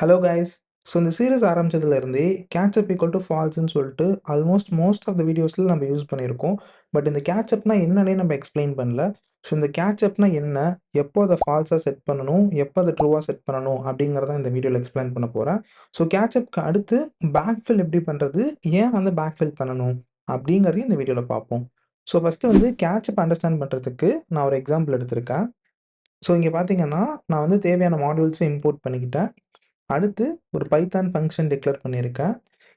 Hello guys. So இந்த series ஆரம்பிச்சதுலேருந்தே catch-up equal to ஃபால்ஸ்ன்னு சொல்லிட்டு almost most of the வீடியோஸில் நம்ம யூஸ் பண்ணியிருக்கோம். பட் இந்த கேட்சப்னா என்னன்னே நம்ம எக்ஸ்பிளைன் பண்ணல. ஸோ இந்த கேட்சப்னா என்ன, எப்போ அதை ஃபால்ஸாக செட் பண்ணணும், எப்போ அதை ட்ரூவாக செட் பண்ணணும் அப்படிங்கிறத இந்த வீடியோவில் எக்ஸ்பிளைன் பண்ண போகிறேன். ஸோ கேட்சப்க்கு அடுத்து பேக்ஃபில் எப்படி பண்ணுறது, ஏன் வந்து பேக்ஃபில் பண்ணணும் அப்படிங்கிறதையும் இந்த வீடியோவில் பார்ப்போம். ஸோ ஃபஸ்ட்டு வந்து கேட்சப் அண்டர்ஸ்டாண்ட் பண்ணுறதுக்கு நான் ஒரு எக்ஸாம்பிள் எடுத்திருக்கேன். ஸோ இங்கே பார்த்தீங்கன்னா நான் வந்து தேவையான மாடியூல்ஸை இம்போர்ட் பண்ணிக்கிட்டேன். அடுத்து ஒரு பைத்தான் ஃபங்க்ஷன் டிக்ளேர் பண்ணியிருக்கேன்.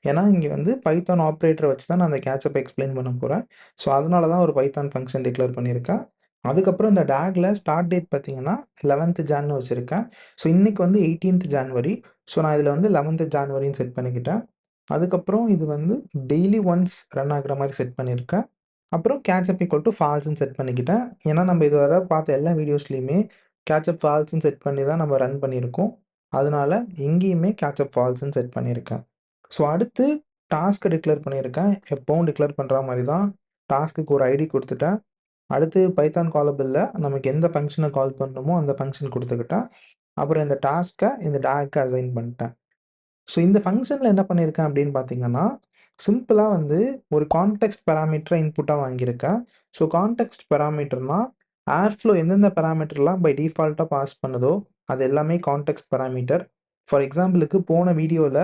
ஏன்னா, இங்க வந்து பைத்தான் ஆப்பரேட்டர வச்சு தான் நான் அந்த கேட்சப்ப எக்ஸ்ப்ளைன் பண்ண போறேன். ஸோ, அதனால தான் ஒரு பைத்தான் ஃபங்க்ஷன் டிக்ளேர் பண்ணியிருக்கேன். அதுக்கப்புறம் இந்த டாக்ல ஸ்டார்ட் டேட் பார்த்தீங்கன்னா 11த் ஜான்னு வச்சிருக்கேன். ஸோ, இன்னைக்கு வந்து 18த் ஜான்வரி. ஸோ, நான் இதில வந்து 11த் ஜான்வரின்னு செட் பண்ணிக்கிட்டேன். அதுக்கப்புறம் இது வந்து டெய்லி ஒன்ஸ் ரன் ஆகுற மாரி செட் பண்ணியிருக்கேன். அப்புறம் கேட்சப் ஈக்குவல் டூ ஃபால்ஸ்ன்னு செட் பண்ணிக்கிட்டேன். ஏன்னா, நம்ம இதுவரை பார்த்த எல்லா வீடியோஸ்லயுமே கேட்சப் ஃபால்ஸ்ன்னு செட் பண்ணி தான் நம்ம ரன் பண்ணியிருக்கோம். அதனால இங்கேயுமே கேட்சப் ஃபால்ஸ்ன்னு செட் பண்ணியிருக்கேன். ஸோ அடுத்து டாஸ்க்க டிக்ளேர் பண்ணியிருக்கேன். எப்பவும் டிக்ளேர் பண்ற மாரி தான் டாஸ்க்குக்கு ஒரு ஐடி குடுத்துட்டேன். அடுத்து பைத்தான் காலபிள்ல நமக்கு எந்த ஃபங்ஷன கால் பண்ணணுமோ அந்த ஃபங்ஷன் குடுத்துக்கிட்டேன். அப்புறம் இந்த டாஸ்க்க இந்த டாக்க்கு அசைன் பண்ணிட்டேன். ஸோ இந்த ஃபங்ஷன்ல என்ன பண்ணியிருக்கேன் அப்படின்னு பார்த்தீங்கன்னா, சிம்பிளா வந்து ஒரு கான்டெக்ஸ்ட் பாராமீட்டர இன்புட்டா வாங்கியிருக்கேன். ஸோ கான்டெக்ஸ்ட் பாராமீட்டர்னா, ஏர்ஃப்ளோ எந்தெந்த பாராமீட்டர்லாம் பை டிஃபால்ட்டா பாஸ் பண்ணுதோ, அது எல்லாமே கான்டெக்ஸ்ட் பாராமீட்டர். ஃபார் எக்ஸாம்பிளுக்கு போன வீடியோல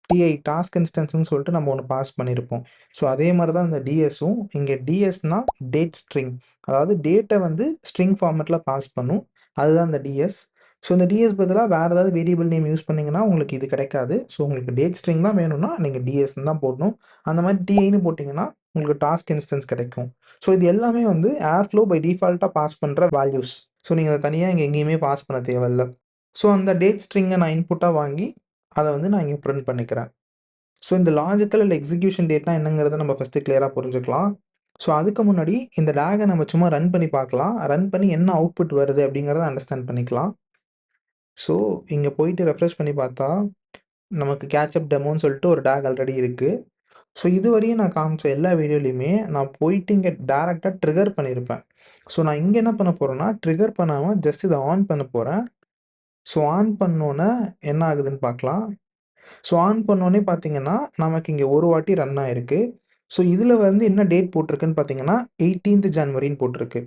டிஐ டாஸ்க் இன்ஸ்டன்ஸ்ன்னு சொல்லிட்டு நம்ம ஒண்ணு பாஸ் பண்ணியிருப்போம். ஸோ அதே மாரி தான் இந்த டிஎஸும். இங்க டிஎஸ்னா டேட் ஸ்ட்ரிங். அதாவது டேட்ட வந்து ஸ்ட்ரிங் ஃபார்மேட்ல பாஸ் பண்ணும். அதுதான் இந்த டிஎஸ். ஸோ இந்த டிஎஸ் பதிலா வேற ஏதாவது வேரியபிள் நேம் யூஸ் பண்ணீங்கன்னா, உங்களுக்கு இது கிடைக்காது. ஸோ உங்களுக்கு டேட் ஸ்ட்ரிங் தான் வேணும்னா, நீங்க டிஎஸ்ன்னு தான் போடணும். அந்த மாரி டிஐன்னு போட்டீங்கன்னா, உங்களுக்கு டாஸ்க் இன்ஸ்டன்ஸ் கிடைக்கும். ஸோ இது எல்லாமே வந்து ஏர்ஃப்ளோ பை டிஃபால்ட்டா பாஸ் பண்ற வேல்யூஸ். ஸோ நீங்க அத தனியா இங்க எங்கேயுமே பாஸ் பண்ண தேவையில்ல. ஸோ அந்த டேட் ஸ்ட்ரிங்க நான் இன்புட்டா வாங்கி, அத வந்து நான் இங்க பிரிண்ட் பண்ணிக்கிறேன். ஸோ இந்த லாஜிக்கல் இல்ல எக்ஸிக்யூஷன் டேட்னா என்னங்கிறத நம்ம ஃபர்ஸ்ட்டு கிளியரா புரிஞ்சுக்கலாம். ஸோ அதுக்கு முன்னாடி இந்த டாக நம்ம சும்மா ரன் பண்ணி பார்க்கலாம். ரன் பண்ணி என்ன அவுட்புட் வருது அப்படிங்கிறத அண்டர்ஸ்டாண்ட் பண்ணிக்கலாம். ஸோ இங்க போயிட்டு ரெஃப்ரெஷ் பண்ணி பார்த்தா, நமக்கு கேட்சப் டெமோன்னு சொல்லிட்டு ஒரு டாக் ஆல்ரெடி இருக்கு. ஸோ இதுவரையும் நான் காமிச்ச எல்லா வீடியோலயுமே நான் போயிட்டு இங்க டைரக்ட்டா ட்ரிகர் பண்ணியிருப்பேன். ஸோ நான் இங்க என்ன பண்ண போறேன்னா, ட்ரிகர் பண்ணாம ஜஸ்ட் இத ஆன் பண்ண போறேன். ஸோ ஆன் பண்ணோனே என்ன ஆகுதுன்னு பார்க்கலாம். ஸோ ஆன் பண்ணோனே பார்த்தீங்கன்னா, நமக்கு இங்க ஒரு வாட்டி ரன் ஆயிருக்கு. ஸோ இதுல வந்து என்ன டேட் போட்டிருக்குன்னு பார்த்தீங்கன்னா, 18த் ஜனவரின்னு போட்டிருக்கு.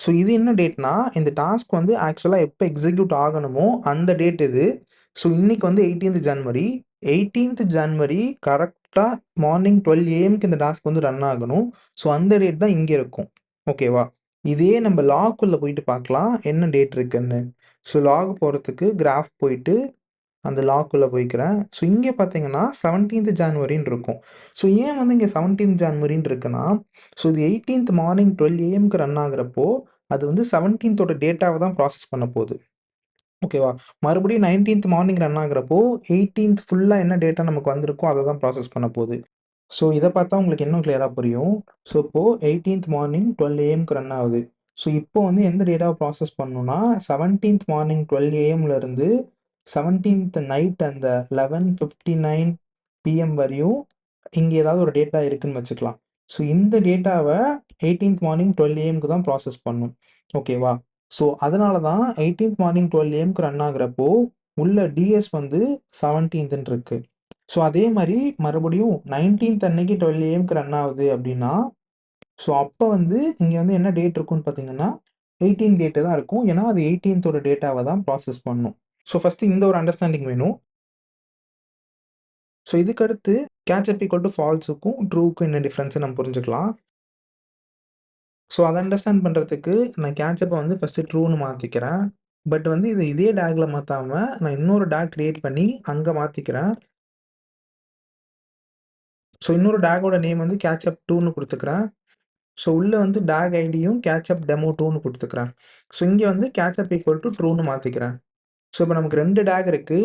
ஸோ இது என்ன டேட்னா, இந்த டாஸ்க் வந்து ஆக்சுவலா எப்ப எக்ஸிக்யூட் ஆகணுமோ அந்த டேட் இது. ஸோ இன்னைக்கு வந்து 18த் ஜனவரி. 18த் ஜனவரி கரெக்ட்டா மார்னிங் 12 ஏஎம்க்கு இந்த டாஸ்க் வந்து ரன் ஆகணும். ஸோ அந்த டேட் தான் இங்க இருக்கும். ஓகேவா? இதே நம்ம லாக்குள்ள போயிட்டு பார்க்கலாம், என்ன டேட் இருக்குன்னு. ஸோ லாக் போறதுக்கு கிராஃப் போயிட்டு அந்த லாக்குள்ள போய்க்கிறேன். ஸோ இங்க பார்த்தீங்கன்னா 17த் ஜான்வரின்னு இருக்கும். ஸோ ஏன் வந்து இங்க 17த் ஜான்வரின்னு இருக்குன்னா, ஸோ இது 18த் மார்னிங் 12 ஏஎம்க்கு ரன் ஆகுறப்போ, அது வந்து 17த்தோட டேட்டாவ தான் ப்ராசஸ் பண்ண போது. ஓகேவா? மறுபடியும் 19த் மார்னிங் ரன் ஆகுறப்போ, 18த் ஃபுல்லா என்ன டேட்டா நமக்கு வந்திருக்கோ அத தான் ப்ராசஸ் பண்ண போது. ஸோ இத பார்த்தா உங்களுக்கு இன்னும் கிளியரா புரியும். ஸோ இப்போ 18த் மார்னிங் 12 ஏஎம்க்கு ரன் ஆகுது. ஸோ இப்போ வந்து எந்த டேட்டாவ ப்ராசஸ் பண்ணணும்னா, 17த் மார்னிங் 12 ஏஎம்ல இருந்து 17த் நைட் அந்த 11:59 பிஎம் வரையும் இங்க ஏதாவது ஒரு டேட்டா இருக்குன்னு வச்சுக்கலாம். ஸோ இந்த டேட்டாவ 18த் மார்னிங் 12 ஏஎம்க்கு தான் ப்ராசஸ் பண்ணணும். ஓகேவா? ஸோ அதனால தான் 18த் மார்னிங் 12 ஏஎம்க்கு ரன் ஆகுறப்போ, உள்ள டிஎஸ் வந்து 17த்ன்னு இருக்கு. ஸோ அதே மாரி மறுபடியும் 19த் அன்னைக்கு 12 ஏஎம்க்கு ரன் ஆகுது அப்படின்னா, ஸோ அப்ப வந்து இங்க வந்து என்ன டேட் இருக்கும்னு பார்த்தீங்கன்னா, 18 டேட் தான் இருக்கும். ஏன்னா அது 18தோட டேட்டாவ தான் ப்ராசஸ் பண்ணும். ஸோ ஃபர்ஸ்ட்டு இந்த ஒரு அண்டர்ஸ்டாண்டிங் வேணும். ஸோ இதுக்கு அடுத்து கேட்ச் ஈக்குவல் டூ ஃபால்ஸுக்கும், ட்ரூக்கும் என்ன டிஃபரன்ஸ்ன்னு நம்ம புரிஞ்சுக்கலாம். ஸோ அத அண்டர்ஸ்டாண்ட் பண்றதுக்கு நான் கேட்சப்ப வந்து ஃபர்ஸ்ட்டு ட்ரூன்னு மாத்திக்கிறேன். பட் வந்து இது இதே டாக்ல மாத்தாம, நான் இன்னொரு டாக் கிரியேட் பண்ணி அங்க மாத்திக்கிறேன். ஸோ இன்னொரு டாகோட நேம் வந்து கேட்சப் 2ன்னு குடுத்துக்கிறேன். ஸோ உள்ள வந்து டாக் ஐடியும் கேட்சப் டெமோ 2ன்னு குடுத்துக்கிறேன். ஸோ இங்க வந்து கேட்சப் ஈக்குவல் டூ ட்ரூன்னு மாத்திக்கிறேன். ஸோ இப்ப நமக்கு 2 டாக் இருக்கு.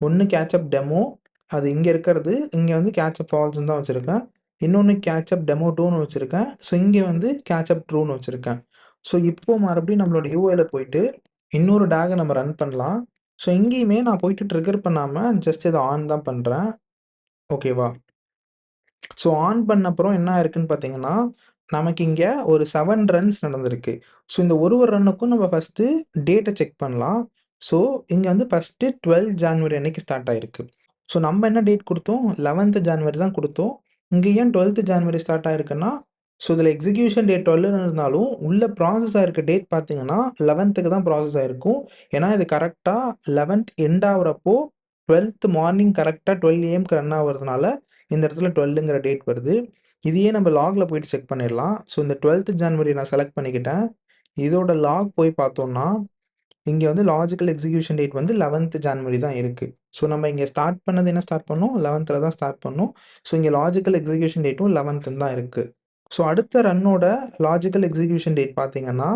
ஒண்ணு கேட்சப் டெமோ. அது இங்க இருக்கிறது. இங்க வந்து கேட்சப் ஃபால்ஸ்ன்னு தான் வச்சிருக்கேன். இன்னொன்னு கேட்சப் டெமோ 2ன்னு வச்சிருக்கேன். ஸோ இங்க வந்து கேட்சப் ட்ரூன்னு வச்சிருக்கேன். ஸோ இப்போ மறுபடியும் நம்மளோட யூஐல போயிட்டு இன்னொரு டாக நம்ம ரன் பண்ணலாம். ஸோ இங்கேயுமே நான் போயிட்டு ட்ரிகர் பண்ணாம ஜஸ்ட் இத ஆன் தான் பண்றேன். ஓகேவா? ஸோ ஆன் பண்ண அப்புறம் என்ன ஆயிருக்குன்னு பார்த்தீங்கன்னா, நமக்கு இங்க ஒரு 7 ரன்ஸ் நடந்திருக்கு. ஸோ இந்த ஒரு ஒரு ரன்னுக்கும் நம்ம ஃபர்ஸ்ட்டு டேட்ட செக் பண்ணலாம். ஸோ, இங்க வந்து ஃபர்ஸ்ட்டு 12 ஜான்வரி அன்னைக்கு ஸ்டார்ட் ஆயிருக்கு. ஸோ, நம்ம என்ன டேட் குடுத்தோம்? 11த் ஜான்வரி தான் குடுத்தோம். இங்க ஏன் 12த் ஜான்வரி ஸ்டார்ட் ஆயிருக்குன்னா, ஸோ, இதில எக்ஸிகியூஷன் டேட் 12ன்னு இருந்தாலும், உள்ள ப்ராசஸ் ஆயிருக்க டேட் பார்த்தீங்கன்னா, 11த்துக்கு தான் ப்ராசஸ் ஆயிருக்கும். ஏன்னா, இது கரெக்ட்டா 11த் எண்ட் ஆவுறப்போ 12த் மார்னிங் கரெக்ட்டா 12 ஏஎம்க்கு ரன் ஆவுறதுனால, இந்த இடத்துல 12ங்கிற டேட் வருது. இதையே நம்ம லாக்ல போயிட்டு செக் பண்ணிறலாம். ஸோ, இந்த 12த் ஜான்வரி நான் செலக்ட் பண்ணிக்கிட்டேன். இதோட லாக் போய் பார்த்தோம்னா இங்க வந்து லாஜிக்கல் எக்ஸிகியூஷன் டேட் வந்து 11த் ஜான்வரி தான் இருக்கு. ஸோ, நம்ம இங்க ஸ்டார்ட் பண்ணது என்ன ஸ்டார்ட் பண்ணோம்? 11த்ல தான் ஸ்டார்ட் பண்ணோம். ஸோ, இங்க லாஜிக்கல் எக்ஸிகியூஷன் டேட்டும் 11த்ன்னு தான் இருக்கு. ஸோ, அடுத்த ரன்னோட லாஜிக்கல் எக்ஸிகியூஷன் டேட் பார்த்தீங்கன்னா,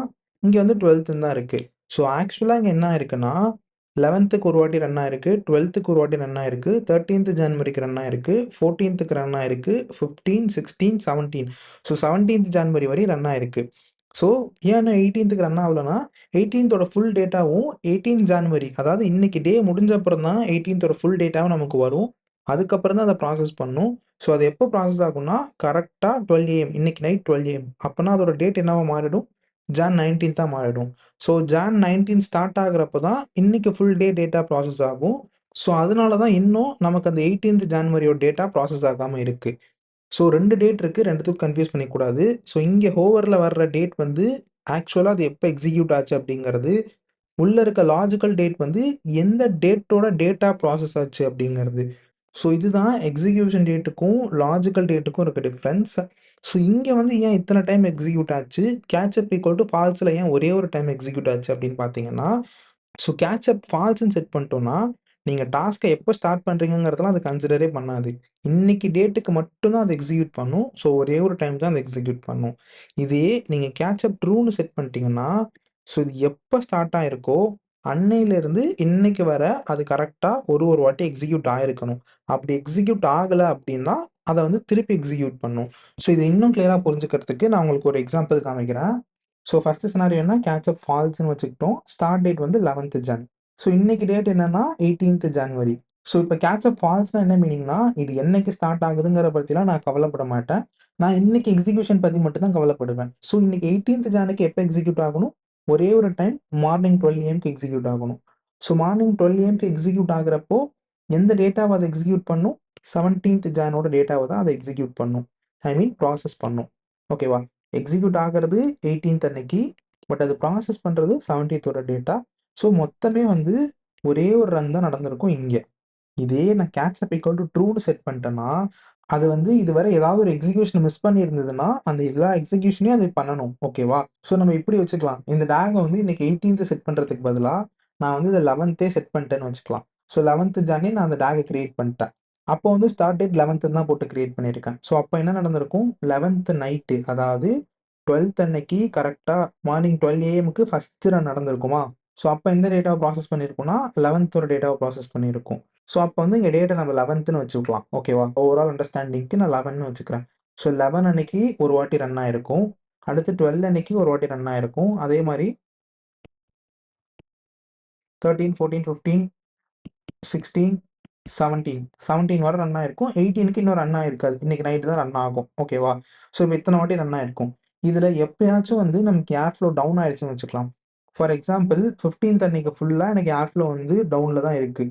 இங்க வந்து 12த்ன்னு தான் இருக்கு. ஸோ, ஆக்சுவலா இங்க என்ன ஆயிருக்குன்னா, 11த்துக்கு ஒரு வாட்டி ரன் ஆயிருக்கு, 12த்துக்கு ஒரு வாட்டி ரன் ஆயிருக்கு, 13த் ஜான்வரிக்கு ரன் ஆயிருக்கு, 14த்துக்கு ரன் ஆயிருக்கு, 15, 16, 17 ஸோ 17த் ஜான்வரி வரை ரன் ஆயிருக்கு. ஸோ, ஏன் இன்னும் 18த்துக்கு ரன் ஆவலன்னா, 18தோட ஃபுல் டேட்டாவும் 18 ஜான்வரி அதாவது இன்னைக்கு டே முடிஞ்ச அப்புறம் தான் 18தோட ஃபுல் டேட்டாவும் நமக்கு வரும். அதுக்கப்புறம் தான் அத ப்ராசஸ் பண்ணும். ஸோ, அது எப்போ ப்ராசஸ் ஆகும்னா, கரெக்ட்டா 12 ஏஎம் இன்னைக்கு நைட் 12 ஏஎம் அப்பன்னா அதோட டேட் என்னவா மாறிடும்? ஜான் 19தா மாறிடும். ஸோ, ஜான் 19 ஸ்டார்ட் ஆகுறப்ப தான் இன்னைக்கு ஃபுல் டே டேட்டா ப்ராசஸ் ஆகும். ஸோ, அதனால தான் இன்னும் நமக்கு அந்த 18த் ஜான்வரியோட டேட்டா ப்ராசஸ் ஆகாம இருக்கு. ஸோ 2 டேட் இருக்கு. 2த்துக்கும் கன்ஃப்யூஸ் பண்ணிக்கக்கூடாது. ஸோ இங்க ஹோவர்ல வர்ற டேட் வந்து ஆக்சுவலா அது எப்ப எக்ஸிக்யூட் ஆச்சு அப்படிங்கிறது, உள்ள இருக்க லாஜிக்கல் டேட் வந்து எந்த டேட்டோட டேட்டா ப்ராசஸ் ஆச்சு அப்படிங்கிறது. ஸோ இதுதான் எக்ஸிக்யூஷன் டேட்டுக்கும், லாஜிக்கல் டேட்டுக்கும் இருக்க டிஃபரன்ஸ். ஸோ இங்க வந்து ஏன் இத்தன டைம் எக்ஸிக்யூட் ஆச்சு? கேட்ச் அப் ஈக்குவல் டூ ஃபால்ஸ்ல ஏன் ஒரே ஒரு டைம் எக்ஸிக்யூட் ஆச்சு அப்படின்னு பார்த்தீங்கன்னா, ஸோ கேட்ச் அப் ஃபால்ஸ்ன்னு செட் பண்ணிட்டோம்னா, நீங்க டாஸ்க்க எப்ப ஸ்டார்ட் பண்றீங்கங்கிறதெல்லாம் அது கன்சிடரே பண்ணாது. இன்னைக்கு டேட்டுக்கு மட்டும் தான் அது எக்ஸிக்யூட் பண்ணும். ஸோ ஒரே ஒரு டைம் தான் அது எக்ஸிக்யூட் பண்ணும். இதே நீங்க கேட்ச் அப் ட்ரூன்னு செட் பண்ணிட்டீங்கன்னா, ஸோ இது எப்ப ஸ்டார்ட் ஆயிருக்கோ, அன்னையிலிருந்து இன்னைக்கு வர அது கரெக்ட்டா ஒரு வாட்டி எக்ஸிக்யூட் ஆயிருக்கணும். அப்படி எக்ஸிக்யூட் ஆகல அப்படின்னா, அத வந்து திருப்பி எக்ஸிக்யூட் பண்ணும். ஸோ இத இன்னும் கிளியரா புரிஞ்சுக்கிறதுக்கு நான் உங்களுக்கு ஒரு எக்ஸாம்பிள் காமிக்கிறேன். ஸோ ஃபர்ஸ்ட் சினாரியோ என்ன கேட்ச் அப் ஃபால்ஸ்ன்னு வச்சுக்கிட்டோம். ஸ்டார்ட் டேட் வந்து 11த் ஜான். ஸோ இன்னைக்கு டேட் என்னன்னா 18த் ஜான்வரி. ஸோ இப்ப கேட்ச் அப் ஃபால்ஸ்னா என்ன மீனிங்னா, இது என்னைக்கு ஸ்டார்ட் ஆகுதுங்கிற பத்திலாம் நான் கவலைப்பட மாட்டேன். நான் இன்னைக்கு எக்ஸிகியூஷன் பத்தி மட்டும் தான் கவலைப்படுவேன். ஸோ இன்னைக்கு 18த் ஜானுக்கு எப்ப எக்ஸிக்யூட் ஆகணும்? ஒரே ஒரு டைம் மார்னிங் 12 ஏஎம்க்கு எக்ஸிக்யூட் ஆகணும். ஸோ மார்னிங் 12 ஏஎம்க்கு எக்ஸிக்யூட் ஆகுறப்போ, எந்த டேட்டாவ அது எக்ஸிக்யூட் பண்ணும்? 17த் ஜானோட டேட்டாவ தான் அது எக்ஸிக்யூட் பண்ணும். ஐ மீன் ப்ராசஸ் பண்ணும். ஓகேவா? எக்ஸிக்யூட் ஆகுறது 18த் அன்னைக்கு. பட் அது ப்ராசஸ் பண்றது 17த்தோட டேட்டா. ஸோ மொத்தமே வந்து ஒரே ஒரு ரன் தான் நடந்திருக்கும் இங்க. இதே நான் கேட்ச் அப் ஈக்குவல் டூ ட்ரூன்னு செட் பண்ணிட்டேன்னா, அது வந்து இதுவரை ஏதாவது ஒரு எக்ஸிகியூஷன் மிஸ் பண்ணியிருந்ததுன்னா, அந்த எல்லா எக்ஸிகியூஷனையும் அது பண்ணணும். ஓகேவா? ஸோ நம்ம இப்படி வச்சுக்கலாம். இந்த டேக்க வந்து இன்னைக்கு 18த் செட் பண்றதுக்கு பதிலா, நான் வந்து இத 11த்தே செட் பண்ணிட்டேன்னு வச்சுக்கலாம். ஸோ 11த் ஜானே நான் அந்த டேக்க கிரியேட் பண்ணிட்டேன். அப்போ வந்து ஸ்டார்ட் டேட் 11த்துன்னு தான் போட்டு கிரியேட் பண்ணியிருக்கேன். ஸோ அப்ப என்ன நடந்திருக்கும்? 11த் நைட்டு அதாவது 12த் அன்னைக்கு கரெக்ட்டா மார்னிங் 12 ஏஎம்க்கு ஃபர்ஸ்ட் ரன் நடந்திருக்குமா? ஸோ அப்ப எந்த டேட்டாவ ப்ராசஸ் பண்ணியிருக்கும்னா, 11த்தோட டேட்டாவ ப்ராசஸ் பண்ணியிருக்கும். ஸோ அப்ப வந்து இங்க டேட்ட நம்ம 11த்ன்னு வச்சுக்கலாம். ஓகேவா? ஓவரால் அண்டர்ஸ்டாண்டிங்க்கு நான் 11ன்னு வச்சுக்கிறேன். ஸோ 11 அன்னைக்கு ஒரு வாட்டி ரன் ஆயிருக்கும். அடுத்து 12 அன்னைக்கு ஒரு வாட்டி ரன் ஆயிருக்கும். அதே மாரி 13, 14, 15, 16, 17 17 வரை ரன் ஆயிருக்கும். 18க்கு இன்னும் ரன் ஆயிருக்காது. இன்னைக்கு நைட் தான் ரன் ஆகும். ஓகேவா? ஸோ இப்ப இத்தன வாட்டி ரன் ஆயிருக்கும். இதுல எப்பயாச்சும் வந்து நமக்கு ஏர் ஃப்ளோ டவுன் ஆயிடுச்சுன்னு வச்சுக்கலாம். ஃபார் எக்ஸாம்பிள் 15த் அன்னைக்கு ஃபுல்லா எனக்கு ஏர் ஃப்ளோ வந்து டவுன்ல தான் இருக்கு.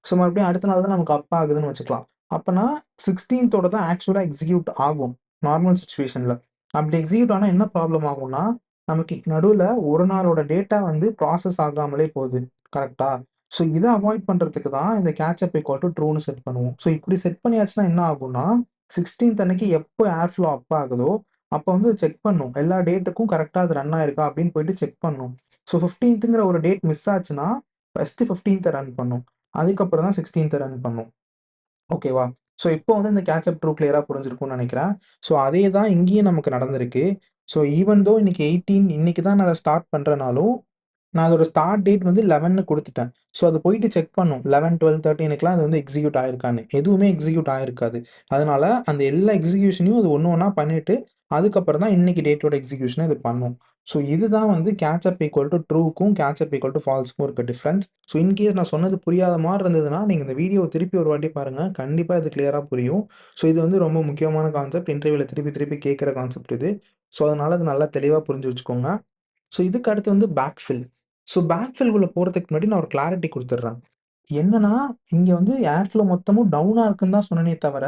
ஸோ மறுபடியும் அடுத்த நாள் தான் நமக்கு அப் ஆகுதுன்னு வச்சுக்கலாம். அப்பன்னா 16தோட தான் ஆக்சுவலா எக்ஸிக்யூட் ஆகும். நார்மல் சிச்சுவேஷன்ல. அப்படி எக்ஸிக்யூட் ஆனா என்ன ப்ராப்ளம் ஆகும்னா, நமக்கு நடுவுல ஒரு நாளோட டேட்டா வந்து ப்ராசஸ் ஆகாமலே போகுது. கரெக்ட்டா? ஸோ இத அவாய்ட் பண்றதுக்கு தான் இந்த கேட்ச் அப் ஈக்குவல் டூ ட்ரூன்னு செட் பண்ணுவோம். ஸோ இப்படி செட் பண்ணியாச்சுன்னா என்ன ஆகும்னா, 16த் அன்னைக்கு எப்போ ஏர் ஃப்ளோ அப் ஆகுதோ, அப்ப வந்து செக் பண்ணும். எல்லா டேட்டுக்கும் கரெக்ட்டா அது ரன் ஆயிருக்கா அப்படின்னு போயிட்டு செக் பண்ணும். ஸோ 15த்ங்கிற ஒரு டேட் மிஸ் ஆச்சுன்னா, ஃபர்ஸ்ட் 15த்த ரன் பண்ணும். அதுக்கப்புறம் தான் 16த் ரன் பண்ணும். ஓகேவா? ஸோ இப்போ வந்து இந்த கேட்ச் அப் ட்ரூ கிளியரா புரிஞ்சிருக்கும்னு நெனைக்கிறேன். ஸோ அதே தான் இங்கேயும் நமக்கு நடந்திருக்கு. ஸோ ஈவன் தோ இன்னைக்கு 18 இன்னைக்கு தான் நான் அத ஸ்டார்ட் பண்றனாலும், நான் அதோட ஸ்டார்ட் டேட் வந்து 11ன்னு குடுத்துட்டேன். ஸோ அது போயிட்டு செக் பண்ணும். 11, 12, 13க்குலாம் அது வந்து எக்ஸிக்யூட் ஆயிருக்கான்னு. எதுவுமே எக்ஸிக்யூட் ஆயிருக்காது. அதனால அந்த எல்லா எக்ஸிக்யூஷனையும் அது ஒண்ணு ஒண்ணா பண்ணிட்டு, அதுக்கப்புறம் தான் இன்னைக்கு டேட்டோட எக்ஸிக்யூஷன இது பண்ணும். ஸோ இதுதான் வந்து கேட்ச் அப் ஈக்குவல் டூ ட்ரூக்கும், கேட்ச் அப் ஈக்குவல் டூ ஃபால்ஸ்க்கும் இருக்க டிஃபரன்ஸ். ஸோ இன்கேஸ் நான் சொன்னது புரியாத மாரி இருந்ததுன்னா, நீங்க இந்த வீடியோவ திருப்பி ஒரு வாட்டி பாருங்க. கண்டிப்பா இது கிளியரா புரியும். ஸோ இது வந்து ரொம்ப முக்கியமான கான்செப்ட். இன்டர்வியூல திருப்பி திருப்பி கேட்கிற கான்செப்ட் இது. ஸோ அதனால அது நல்லா தெளிவா புரிஞ்சு வச்சுக்கோங்க. ஸோ இதுக்கு அடுத்து வந்து பேக் ஃபில். ஸோ பேக்ஃபில்குள்ள போறதுக்கு முன்னாடி நான் ஒரு கிளாரிட்டி குடுத்துடுறேன். என்னன்னா, இங்க வந்து ஏர் ஃப்ளோ மொத்தமும் டவுனா இருக்குன்னு தான் சொன்னனே தவிர,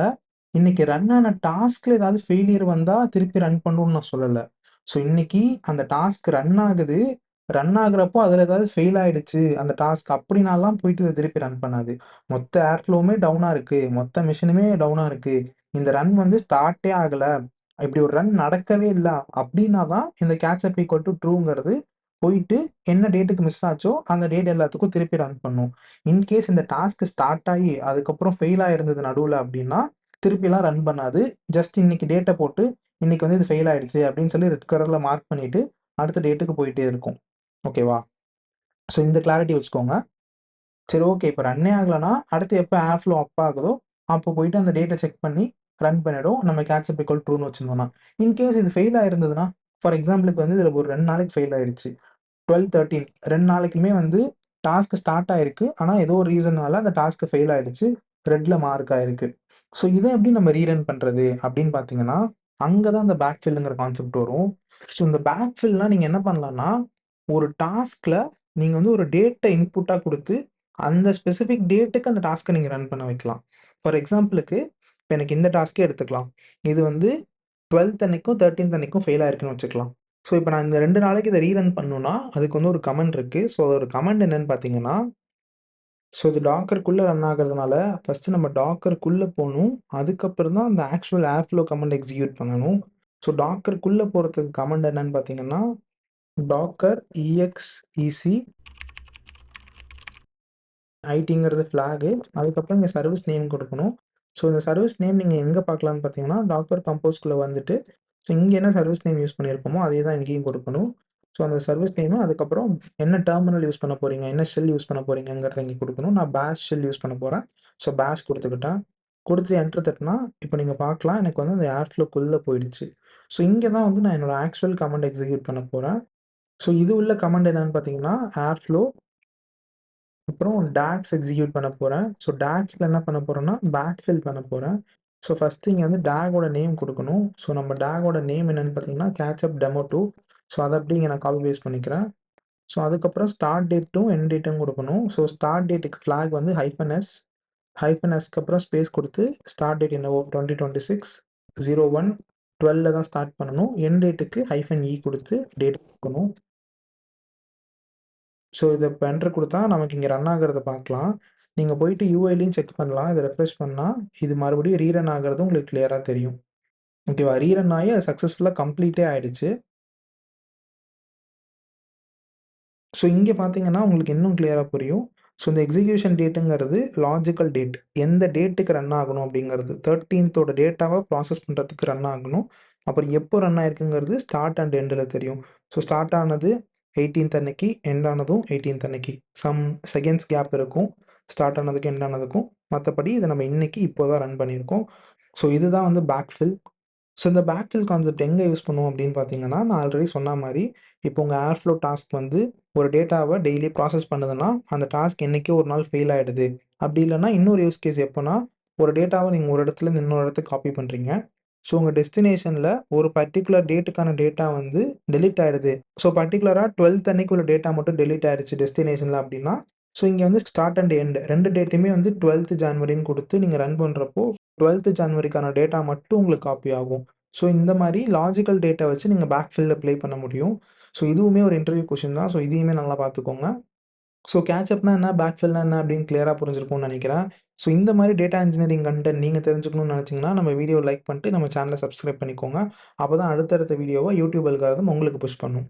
இன்னைக்கு ரன் ஆன டாஸ்க்ல ஏதாவது ஃபெயிலியர் வந்தா திருப்பி ரன் பண்ணுன்னு நான் சொல்லல. ஸோ இன்னைக்கு அந்த டாஸ்க் ரன் ஆகுது. ரன் ஆகுறப்போ அதுல ஏதாவது ஃபெயில் ஆயிடுச்சு அந்த டாஸ்க் அப்படின்னாலாம் போயிட்டு இத திருப்பி ரன் பண்ணாது. மொத்த ஏர் ஃப்ளோவுமே டவுனா இருக்கு. மொத்த மெஷினுமே டவுனா இருக்கு. இந்த ரன் வந்து ஸ்டார்ட்டே ஆகல. இப்படி ஒரு ரன் நடக்கவே இல்ல. அப்படின்னா தான் இந்த கேட்ச் அப் ஈக்குவல் டூ ட்ரூங்கிறது போயிட்டு என்ன டேட்டுக்கு மிஸ் ஆச்சோ, அந்த டேட் எல்லாத்துக்கும் திருப்பி ரன் பண்ணும். இன்கேஸ் இந்த டாஸ்க் ஸ்டார்ட் ஆகி, அதுக்கப்புறம் ஃபெயில் ஆயிருந்தது நடுவுல அப்டின்னா, திருப்பிலாம் ரன் பண்ணாது. ஜஸ்ட் இன்னைக்கு டேட்ட போட்டு, இன்னைக்கு வந்து இது ஃபெயில் ஆயிடுச்சு அப்டின்னு சொல்லி ரெட் கலர்ல மார்க் பண்ணிட்டு, அடுத்த டேட்டுக்கு போயிட்டே இருக்கும். ஓகேவா? ஸோ இந்த கிளாரிட்டி வச்சுக்கோங்க. சரி ஓகே. இப்ப ரன்னே ஆகலன்னா, அடுத்து எப்ப ஏர் ஃப்ளோ அப் ஆகுதோ, அப்போ போயிட்டு அந்த டேட்ட செக் பண்ணி ரன் பண்ணிடும். நம்ம கேட்ச் அப் ஈக்குவல் ட்ரூன்னு வச்சிருந்தோம்னா. இன்கேஸ் இது ஃபெயில் ஆயிருந்ததுன்னா, ஃபார் எக்ஸாம்பிளுக்கு வந்து இதுல ஒரு 2 நாளைக்கு ஃபெயில் ஆயிடுச்சு. 12, 13 2 நாளைக்குமே வந்து டாஸ்க் ஸ்டார்ட் ஆயிருக்கு. ஆனா, ஏதோ ஒரு ரீசன்னால அந்த டாஸ்க் ஃபெயில் ஆயிடுச்சு. ரெட்ல மார்க் ஆயிருக்கு. ஸோ, இத எப்படி நம்ம ரீரன் பண்றது அப்படின்னு பார்த்தீங்கன்னா, அங்க தான் அந்த பேக்ஃபில்ங்கிற கான்செப்ட் வரும். ஸோ, இந்த பேக்ஃபில்னா நீங்க என்ன பண்ணலாம்னா, ஒரு டாஸ்க்ல நீங்க வந்து ஒரு டேட்ட இன்புட்டா குடுத்து, அந்த ஸ்பெசிஃபிக் டேட்டுக்கு அந்த டாஸ்க்க நீங்க ரன் பண்ண வைக்கலாம். ஃபார் எக்ஸாம்பிளுக்கு, இப்ப எனக்கு இந்த டாஸ்க்கே எடுத்துக்கலாம். இது வந்து 12த் அன்னைக்கும், 13த் அன்னைக்கும் ஃபெயில் ஆயிருக்குன்னு வச்சுக்கலாம். ஸோ, இப்ப நான் இந்த 2 நாளைக்கு இத ரீரன் பண்ணணும்னா, அதுக்கு வந்து ஒரு கமாண்ட் இருக்கு. ஸோ, அதோட கமாண்ட் என்னன்னு பார்த்தீங்கன்னா, ஸோ இது டாக்கர்க்குள்ள ரன் ஆகுறதுனால, ஃபர்ஸ்ட்டு நம்ம டாக்கர்க்குள்ள போணும். அதுக்கப்புறம் தான் அந்த ஆக்சுவல் ஏர்ஃப்ளோ கமாண்ட் எக்ஸிக்யூட் பண்ணணும். ஸோ, டாக்கர்க்குள்ள போறதுக்கு கமாண்ட் என்னன்னு பார்த்தீங்கன்னா, டாக்கர் exec ஐடிங்கிறது ஃபிளாகு. அதுக்கப்புறம் இங்க சர்வீஸ் நேம் குடுக்கணும். ஸோ, இந்த சர்வீஸ் நேம் நீங்க எங்க பார்க்கலாம்னு பார்த்தீங்கன்னா, டாக்கர் கம்போஸ்க்குள்ள வந்துட்டு, ஸோ இங்க என்ன சர்வீஸ் நேம் யூஸ் பண்ணியிருக்கோமோ, அதே தான் இங்கேயும் குடுக்கணும். ஸோ, அந்த சர்வீஸ் நேமும் அதுக்கப்புறம் என்ன டெர்மினல் யூஸ் பண்ண போறீங்க, என்ன ஷெல் யூஸ் பண்ண போறீங்கங்கிறத இங்க குடுக்கணும். நான் பாஷ் ஷெல் யூஸ் பண்ண போறேன். ஸோ, பாஷ் குடுத்துக்கிட்டேன். குடுத்துட்டு என்டர் தட்டுனா, இப்ப நீங்க பார்க்கலாம் எனக்கு வந்து அந்த ஏர்ஃப்ளோக்குள்ள போயிடுச்சு. ஸோ, இங்க தான் வந்து நான் என்னோட ஆக்சுவல் கமாண்ட் எக்ஸிக்யூட் பண்ண போறேன். ஸோ, இது உள்ள கமாண்ட் என்னன்னு பார்த்தீங்கன்னா, ஏர்ஃப்ளோ அப்புறம் டாக்ஸ் எக்ஸிக்யூட் பண்ண போறேன். ஸோ டாக்ஸ்ல என்ன பண்ண போறேன்னா, பேக்ஃபில் பண்ண போறேன். ஸோ ஃபர்ஸ்ட்டு இங்க வந்து டாகோட நேம் குடுக்கணும். ஸோ நம்ம டாகோட நேம் என்னன்னு பார்த்தீங்கன்னா, கேட்சப் டெமோ 2. ஸோ அத அப்படியே இங்க நான் காப்பி பேஸ்ட் பண்ணிக்கிறேன். ஸோ அதுக்கப்புறம் ஸ்டார்ட் டேட்டும், எண்ட் டேட்டும் குடுக்கணும். ஸோ ஸ்டார்ட் டேட்டுக்கு ஃபிளாக் வந்து -s. -sக்கு அப்புறம் ஸ்பேஸ் குடுத்து, ஸ்டார்ட் டேட் என்னவோ 2026 01 12ல தான் ஸ்டார்ட் பண்ணணும். எண்ட் டேட்டுக்கு -e குடுத்து டேட் குடுக்கணும். ஸோ இத இப்ப என்டர் குடுத்தா, நமக்கு இங்க ரன் ஆகுறத பார்க்கலாம். நீங்க போயிட்டு யூஐலயும் செக் பண்ணலாம். இத ரெஃப்ரெஷ் பண்ணா, இது மறுபடியும் ரீரன் ஆகுறது உங்களுக்கு கிளியரா தெரியும். ஓகேவா? ரீரன் ஆயி அது சக்சஸ்ஃபுல்லா கம்ப்ளீட்டே ஆயிடுச்சு. ஸோ இங்க பார்த்தீங்கன்னா, உங்களுக்கு இன்னும் கிளியரா புரியும். ஸோ இந்த எக்ஸிகியூஷன் டேட்டுங்கிறது லாஜிக்கல் டேட். எந்த டேட்டுக்கு ரன் ஆகணும் அப்படிங்கிறது. 13த்தோட டேட்டாவ ப்ராசஸ் பண்றதுக்கு ரன் ஆகணும். அப்புறம் எப்போ ரன் ஆயிருக்குங்கிறது ஸ்டார்ட் அண்ட் எண்டுல தெரியும். ஸோ ஸ்டார்ட் ஆனது 18த் அன்னைக்கு, எண்ட் ஆனதும் 18த் அன்னைக்கு. சம் செகண்ட்ஸ் கேப் இருக்கும். ஸ்டார்ட் ஆனதுக்கும், எண்ட் ஆனதுக்கும். மத்தபடி இத நம்ம இன்னைக்கு இப்போ தான் ரன் பண்ணியிருக்கோம். ஸோ இதுதான் வந்து பேக்ஃபில். ஸோ இந்த பேக்ஃபில் கான்செப்ட் எங்க யூஸ் பண்ணுவோம் அப்படின்னு பார்த்தீங்கன்னா, நான் ஆல்ரெடி சொன்ன மாரி, இப்போ உங்க ஏர்ஃப்ளோ டாஸ்க் வந்து ஒரு டேட்டாவ டெய்லி ப்ராசஸ் பண்ணுதுன்னா, அந்த டாஸ்க் என்னைக்கோ ஒரு நாள் ஃபெயில் ஆயிடுது. அப்படி இல்லன்னா, இன்னொரு யூஸ் கேஸ் எப்போனா, ஒரு டேட்டாவ நீங்க ஒரு இடத்துலருந்து இன்னொரு இடத்துக்கு காப்பி பண்றீங்க. ஸோ உங்க டெஸ்டினேஷன்ல ஒரு பர்ட்டிகுலர் டேட்டுக்கான டேட்டா வந்து டெலீட் ஆயிடுது. ஸோ பர்ட்டிகுலரா 12த் அன்னைக்கு உள்ள டேட்டா மட்டும் டெலீட் ஆயிடுச்சு டெஸ்டினேஷன்ல அப்படின்னா, ஸோ இங்க வந்து ஸ்டார்ட் அண்ட் எண்ட் 2 டேட்டுமே வந்து 12த் ஜான்வரின்னு குடுத்து நீங்க ரன் பண்றப்போ, 12த் ஜான்வரிக்கான டேட்டா மட்டும் உங்களுக்கு காப்பி ஆகும். ஸோ இந்த மாரி லாஜிக்கல் டேட்டா வச்சு நீங்க பேக்ஃபில்ல ப்ளே பண்ண முடியும். ஸோ இதுவுமே ஒரு இன்டர்வியூ கொஸ்டின் தான். ஸோ இதையுமே நல்லா பார்த்துக்கோங்க. ஸோ கேட்ச் அப்னா என்ன? பேக்ஃபில்னா என்ன? அப்படின்னு கிளியரா புரிஞ்சிருக்கும்னு நெனைக்கிறேன். ஸோ இந்த மாரி டேட்டா இன்ஜினியரிங் கன்டென்ட் நீங்க தெரிஞ்சுக்கணும்னு நெனச்சீங்கன்னா, நம்ம வீடியோவ லைக் பண்ணிட்டு நம்ம சேனல சப்ஸ்கிரைப் பண்ணிக்கோங்க. அப்பதான் அடுத்தடுத்த வீடியோவ யூடியூப் அல்காரிதம் உங்களுக்கு புஷ் பண்ணும்.